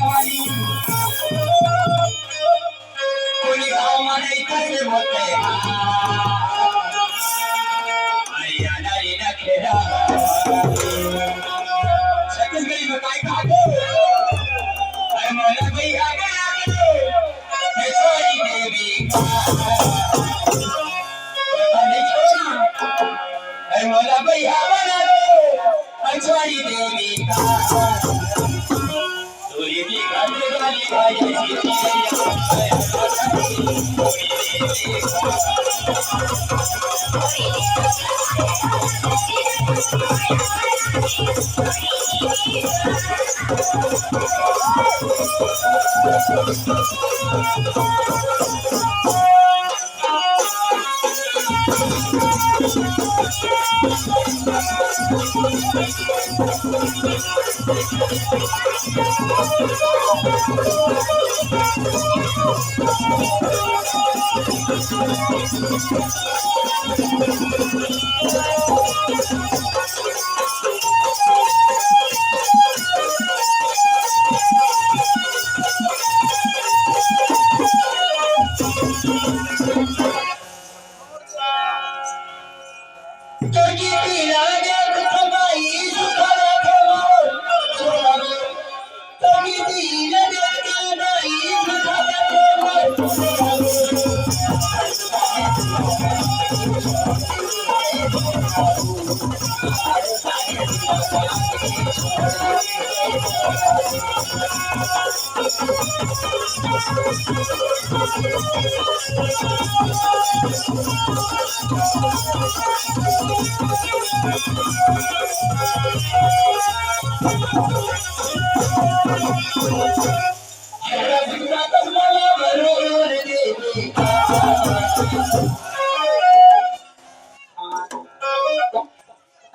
वाली कोई गाँव माने कैसे होते आया नारी ना खेरा छत्तीसगढ़ी में काय खाते अरे मोला भाई आगे आगे मैं सोई देवी नहीं छोड़ना अरे मोला भाई बना दो अछवाड़ी देवी का सूर्य की गाली गाली गाली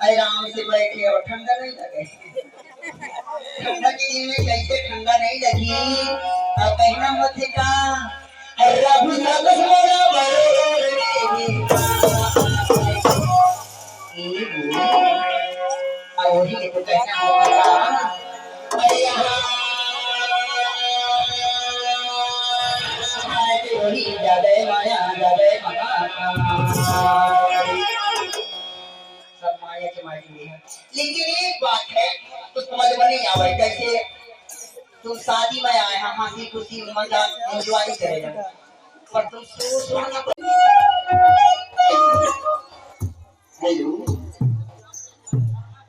आराम से बैठे और ठंडा नहीं लगे ठंडा के दिन में कैसे ठंडा नहीं लगी अब कहना मत का रघु सगस मोरा बरोर वही तो कहना होगा वही जादे माया जादे मकान लेकिन एक बात है तो समझ में नहीं आवे कैसे तुम शादी में आए हैं हंसी खुशी मजा एंजॉय करेगा पर तुम सोना हेलो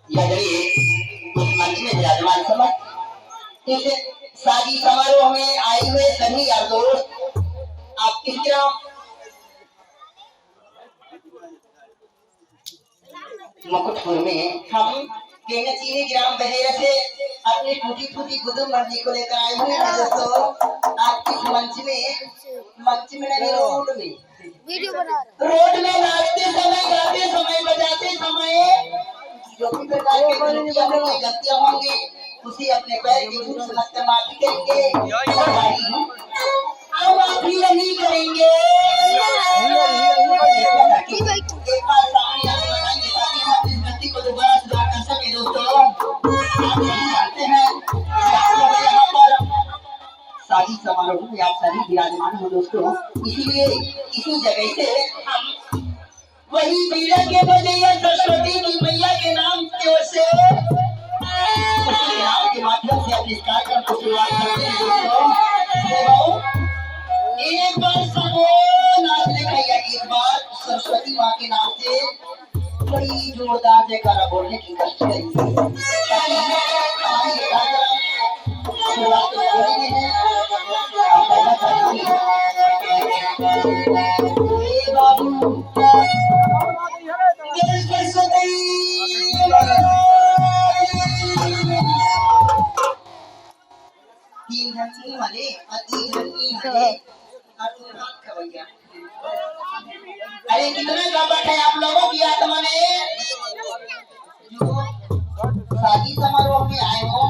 ये मंच में विराजमान समझ इस शादी समारोह में आए हुए सभी यार दोस्त आप किस तरह मुकुटपुर में हम केंगचीनी ग्राम बहेरा से अपनी टूटी फूटी गुदुम मर्जी को लेकर आए हुए हैं दोस्तों आपके मंच में नहीं रोड में वीडियो बना रोड में नाचते समय गाते समय बजाते समय जो भी प्रकार के गलतियां होंगी उसी अपने पैर की धूल से माफी करेंगे हम माफी नहीं करेंगे एक बार सामने आने बताएंगे ताकि हम इस गलती को दोबारा सुधार कर सके दोस्तों आप नहीं जानते हैं यहाँ पर शादी समारोह में आप सभी विराजमान हो दोस्तों इसलिए इसी जगह से हम वही मीरा के बजैया सरस्वती की मैया के नाम की ओर से उसी नाम के माध्यम से अपने कार्यक्रम को शुरुआत करते हैं दोस्तों एक बार सबो नाच दिखाइए एक बार सरस्वती माँ के नाम से बड़ी जोरदार जयकारा बोलने की कोशिश करेंगे तीन धनी वाले अति धनी वाले अरे कितना कपट है आप लोगों की आत्मा ने जो शादी समारोह में आए हो